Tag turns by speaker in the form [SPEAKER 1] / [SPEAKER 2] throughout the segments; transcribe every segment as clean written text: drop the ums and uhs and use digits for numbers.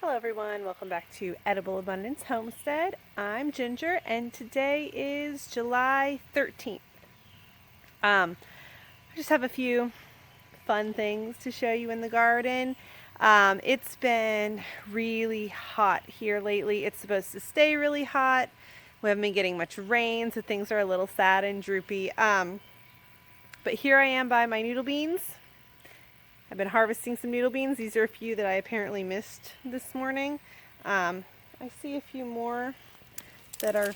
[SPEAKER 1] Hello everyone, welcome back to Edible Abundance Homestead. I'm Ginger and today is July 13th. I just have a few fun things to show you in the garden. It's been really hot here lately. It's supposed to stay really hot. We haven't been getting much rain, so things are a little sad and droopy. But here I am by my noodle beans. I've been harvesting some noodle beans. These are a few that I apparently missed this morning. I see a few more that are,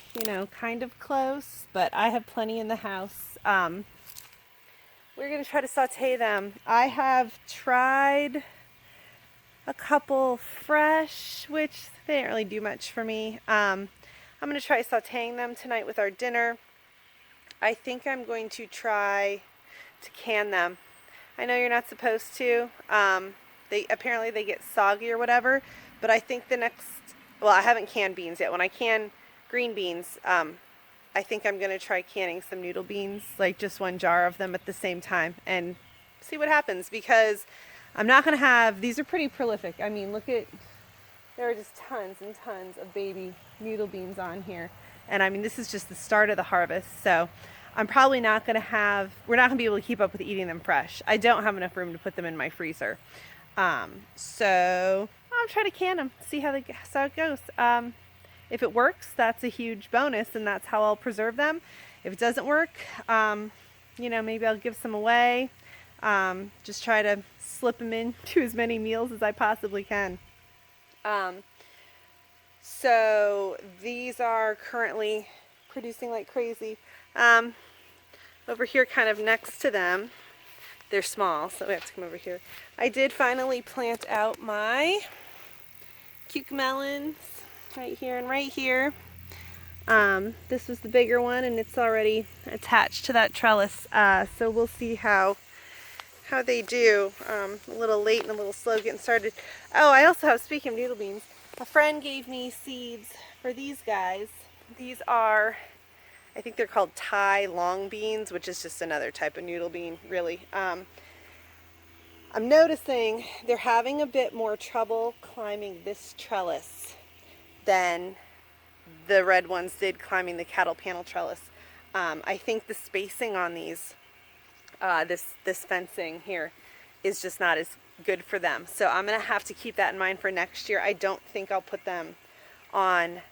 [SPEAKER 1] kind of close, but I have plenty in the house. We're going to try to saute them. I have tried a couple fresh, which they didn't really do much for me. I'm going to try sauteing them tonight with our dinner. I think I'm going to try to can them. I know you're not supposed to. Apparently they get soggy or whatever, but I think I haven't canned beans yet. When I can green beans, I think I'm going to try canning some noodle beans, like just one jar of them at the same time and see what happens, because I'm not going to have, these are pretty prolific. I mean, there are just tons and tons of baby noodle beans on here. And I mean, this is just the start of the harvest, so I'm probably we're not going to be able to keep up with eating them fresh. I don't have enough room to put them in my freezer. So I'll try to can them, see how it goes. If it works, that's a huge bonus, and that's how I'll preserve them. If it doesn't work, maybe I'll give some away. Just try to slip them into as many meals as I possibly can. So these are currently producing like crazy. Over here kind of next to them, they're small, so we have to come over here. I did finally plant out my cucamelons right here and right here. This was the bigger one and it's already attached to that trellis, so we'll see how they do. A little late and a little slow getting started. Oh, I also have, speaking of noodle beans, a friend gave me seeds for these guys. These are, I think they're called Thai long beans, which is just another type of noodle bean, really. I'm noticing they're having a bit more trouble climbing this trellis than the red ones did climbing the cattle panel trellis. I think the spacing on these, this fencing here, is just not as good for them. So I'm going to have to keep that in mind for next year. I don't think I'll put them on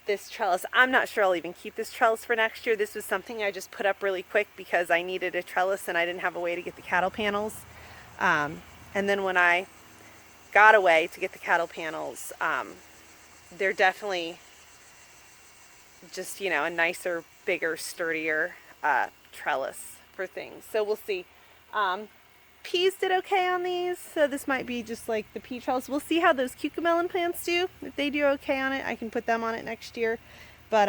[SPEAKER 1] this trellis. I'm not sure I'll even keep this trellis for next year. This was something I just put up really quick because I needed a trellis and I didn't have a way to get the cattle panels. And then when I got a way to get the cattle panels, they're definitely just, a nicer, bigger, sturdier trellis for things. So we'll see. Peas did okay on these, so this might be just like the pea trellis. We'll see how those cucamelon plants do. If they do okay on it, I can put them on it next year. But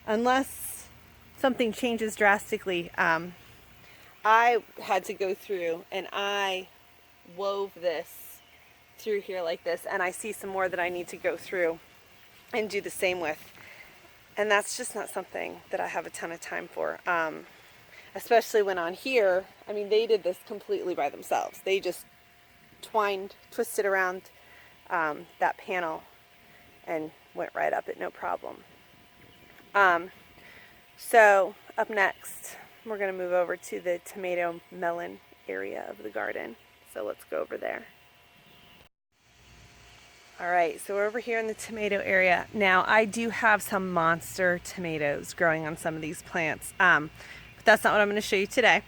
[SPEAKER 1] unless something changes drastically, I had to go through and I wove this through here like this, and I see some more that I need to go through and do the same with. And that's just not something that I have a ton of time for. Especially when on here, I mean, they did this completely by themselves. They just twisted around that panel and went right up it, no problem. So up next, we're going to move over to the tomato melon area of the garden. So let's go over there. All right, so we're over here in the tomato area. Now, I do have some monster tomatoes growing on some of these plants. That's not what I'm going to show you today.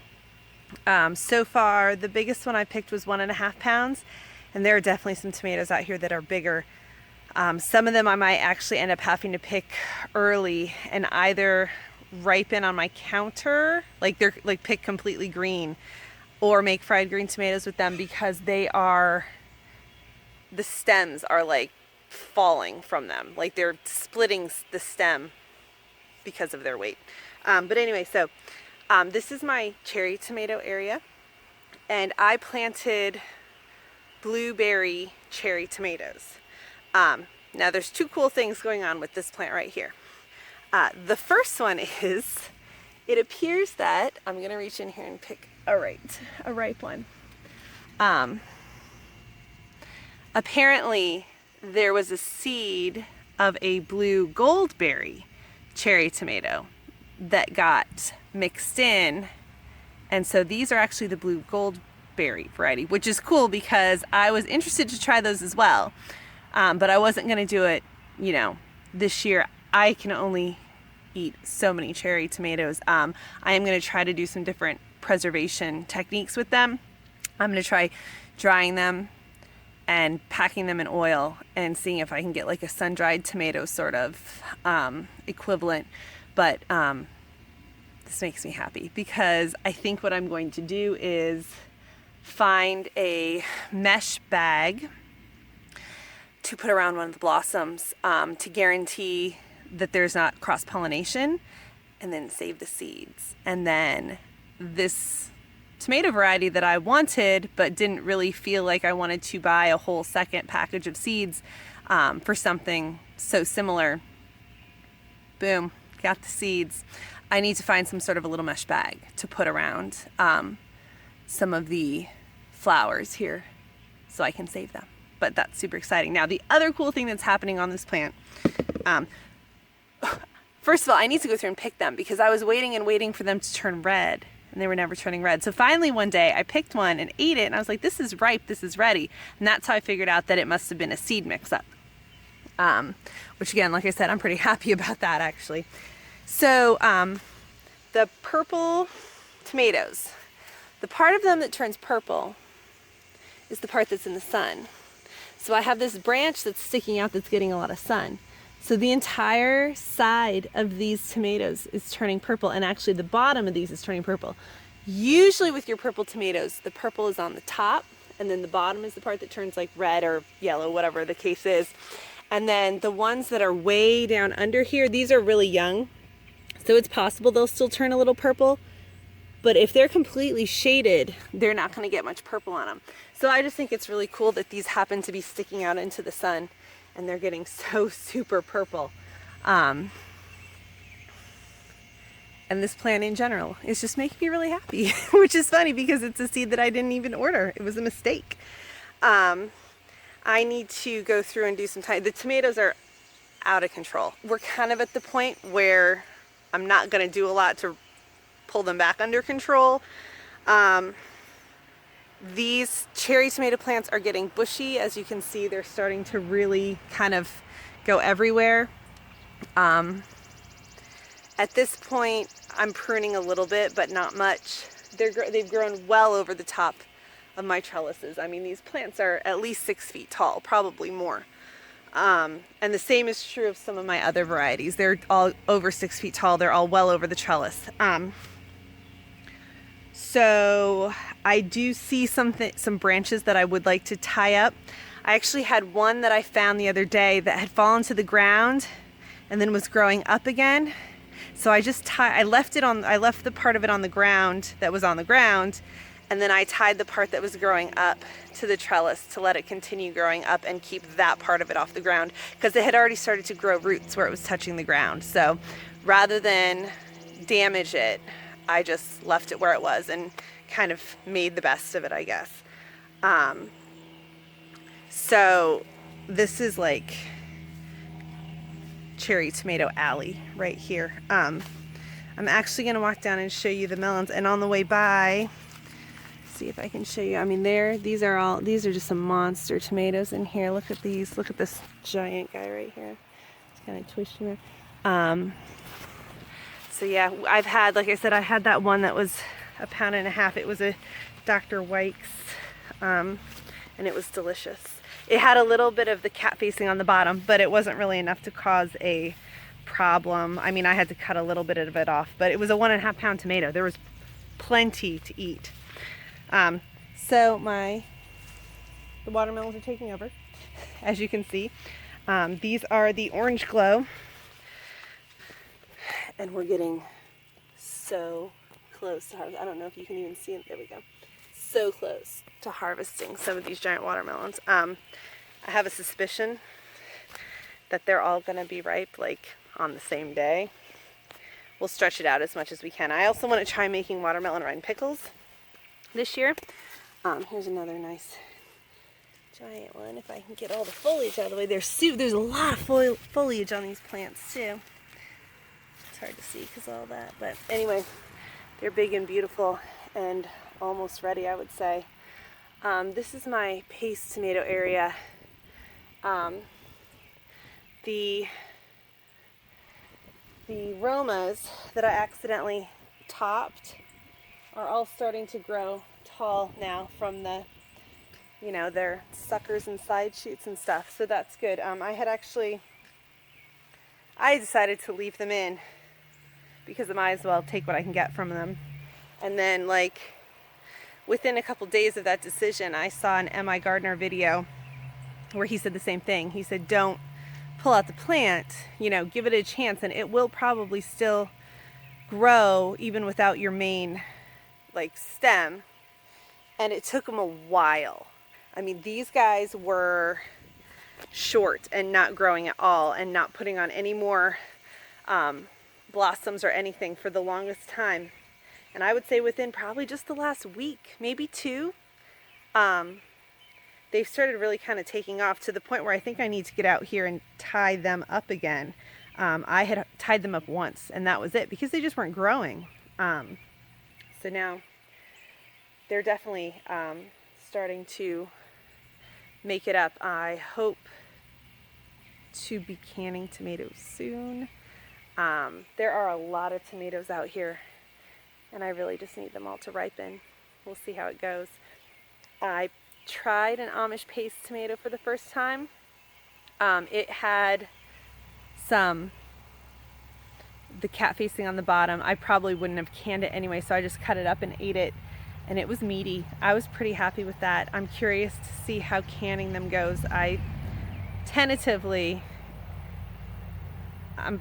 [SPEAKER 1] So far, the biggest one I picked was 1.5 pounds, and there are definitely some tomatoes out here that are bigger. Some of them I might actually end up having to pick early and either ripen on my counter, like they're like pick completely green, or make fried green tomatoes with them, because the stems are like falling from them, like they're splitting the stem because of their weight. But anyway, so this is my cherry tomato area, and I planted blueberry cherry tomatoes. Now there's two cool things going on with this plant right here. The first one is, it appears that, I'm going to reach in here and pick a ripe one. Apparently there was a seed of a blue goldberry cherry tomato that got mixed in, and so these are actually the blue goldberry variety, which is cool because I was interested to try those as well, but I wasn't going to do it, you know, this year. I can only eat so many cherry tomatoes. I am going to try to do some different preservation techniques with them. I'm going to try drying them and packing them in oil and seeing if I can get like a sun-dried tomato sort of equivalent. But this makes me happy because I think what I'm going to do is find a mesh bag to put around one of the blossoms to guarantee that there's not cross-pollination, and then save the seeds. And then this tomato variety that I wanted but didn't really feel like I wanted to buy a whole second package of seeds for something so similar, boom, got the seeds. I need to find some sort of a little mesh bag to put around some of the flowers here so I can save them. But that's super exciting. Now, the other cool thing that's happening on this plant, first of all, I need to go through and pick them because I was waiting and waiting for them to turn red, and they were never turning red. So finally one day I picked one and ate it, and I was like, this is ripe, this is ready. And that's how I figured out that it must have been a seed mix-up. Which again, like I said, I'm pretty happy about that actually. So the purple tomatoes, the part of them that turns purple is the part that's in the sun. So I have this branch that's sticking out that's getting a lot of sun. So the entire side of these tomatoes is turning purple, and actually the bottom of these is turning purple. Usually with your purple tomatoes, the purple is on the top, and then the bottom is the part that turns like red or yellow, whatever the case is. And then the ones that are way down under here, these are really young, so it's possible they'll still turn a little purple. But if they're completely shaded, they're not going to get much purple on them. So I just think it's really cool that these happen to be sticking out into the sun and they're getting so super purple. And this plant in general is just making me really happy, which is funny because it's a seed that I didn't even order. It was a mistake. I need to go through and do some time. The tomatoes are out of control. We're kind of at the point where I'm not going to do a lot to pull them back under control. These cherry tomato plants are getting bushy. As you can see, they're starting to really kind of go everywhere. At this point, I'm pruning a little bit, but not much. They've grown well over the top of my trellises. I mean, these plants are at least 6 feet tall, probably more. And the same is true of some of my other varieties. They're all over 6 feet tall. They're all well over the trellis. So I do see some branches that I would like to tie up. I actually had one that I found the other day that had fallen to the ground and then was growing up again. So I left the part of it on the ground that was on the ground, and then I tied the part that was growing up to the trellis to let it continue growing up and keep that part of it off the ground because it had already started to grow roots where it was touching the ground. So rather than damage it, I just left it where it was and kind of made the best of it, I guess. So this is like cherry tomato alley right here. I'm actually going to walk down and show you the melons, and on the way by, see if I can show you. I mean, these are just some monster tomatoes in here. Look at these. Look at this giant guy right here. It's kind of twisting there. So yeah, like I said, I had that one that was 1.5 pounds. It was a Dr. White's, and it was delicious. It had a little bit of the cat facing on the bottom, but it wasn't really enough to cause a problem. I mean, I had to cut a little bit of it off, but it was a 1.5 pound tomato. There was plenty to eat. So the watermelons are taking over, as you can see. These are the Orange Glow. And we're getting so close to harvest. I don't know if you can even see it. There we go. So close to harvesting some of these giant watermelons. I have a suspicion that they're all going to be ripe like on the same day. We'll stretch it out as much as we can. I also want to try making watermelon rind pickles this year. Here's another nice giant one, if I can get all the foliage out of the way. There's a lot of foliage on these plants too. It's hard to see because of all that, but anyway, they're big and beautiful and almost ready, I would say. This is my paste tomato area. The Romas that I accidentally topped are all starting to grow tall now from the, their suckers and side shoots and stuff, so that's good. I decided to leave them in because I might as well take what I can get from them. And then, like, within a couple days of that decision, I saw an M.I. Gardner video where he said the same thing. He said, don't pull out the plant, give it a chance, and it will probably still grow even without your main, stem. And it took them a while. I mean, these guys were short and not growing at all and not putting on any more blossoms or anything for the longest time. And I would say within probably just the last week, maybe two, they've started really kind of taking off to the point where I think I need to get out here and tie them up again. I had tied them up once and that was it because they just weren't growing. So now they're definitely starting to make it up. I hope to be canning tomatoes soon. There are a lot of tomatoes out here and I really just need them all to ripen. We'll see how it goes. I tried an Amish paste tomato for the first time. It had the cat facing on the bottom. I probably wouldn't have canned it anyway, so I just cut it up and ate it, and it was meaty. I was pretty happy with that. I'm curious to see how canning them goes. I'm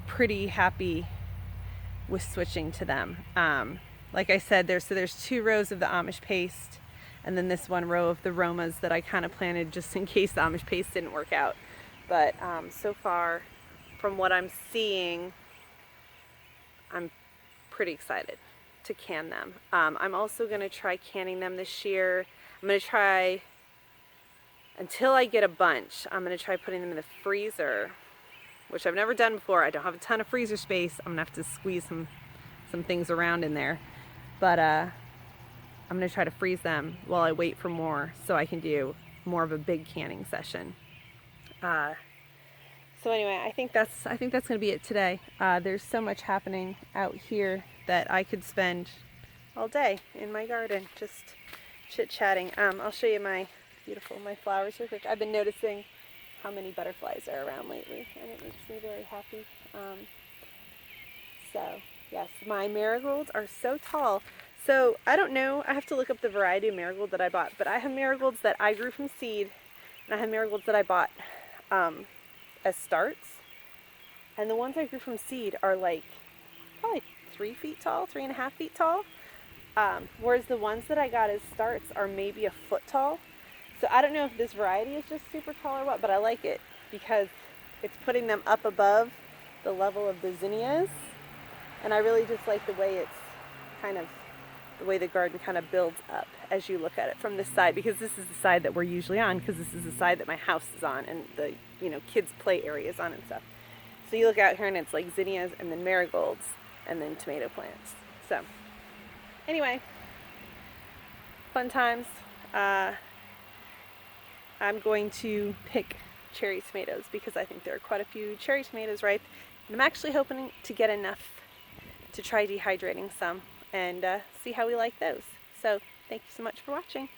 [SPEAKER 1] pretty happy with switching to them. Like I said, there's 2 rows of the Amish paste and then this 1 row of the Romas that I kind of planted just in case the Amish paste didn't work out. But so far, from what I'm seeing, I'm pretty excited to can them. I'm also going to try canning them this year. I'm going to try, until I get a bunch, I'm going to try putting them in the freezer, which I've never done before. I don't have a ton of freezer space. I'm going to have to squeeze some things around in there. But I'm going to try to freeze them while I wait for more so I can do more of a big canning session. So anyway, I think that's going to be it today. There's so much happening out here that I could spend all day in my garden just chit-chatting. I'll show you my flowers real quick. I've been noticing how many butterflies are around lately, and it makes me very happy. So yes, my marigolds are so tall. So I don't know, I have to look up the variety of marigold that I bought, but I have marigolds that I grew from seed, and I have marigolds that I bought as starts. And the ones I grew from seed are probably 3 feet tall, 3.5 feet tall. Whereas the ones that I got as starts are maybe a foot tall. So I don't know if this variety is just super tall or what, but I like it because it's putting them up above the level of the zinnias. And I really just like the way the way the garden kind of builds up as you look at it from this side, because this is the side that we're usually on, because this is the side that my house is on and the kids play area is on and stuff. So you look out here and it's like zinnias and then marigolds and then tomato plants. So anyway, fun times. I'm going to pick cherry tomatoes because I think there are quite a few cherry tomatoes ripe, and I'm actually hoping to get enough to try dehydrating some and see how we like those. So thank you so much for watching.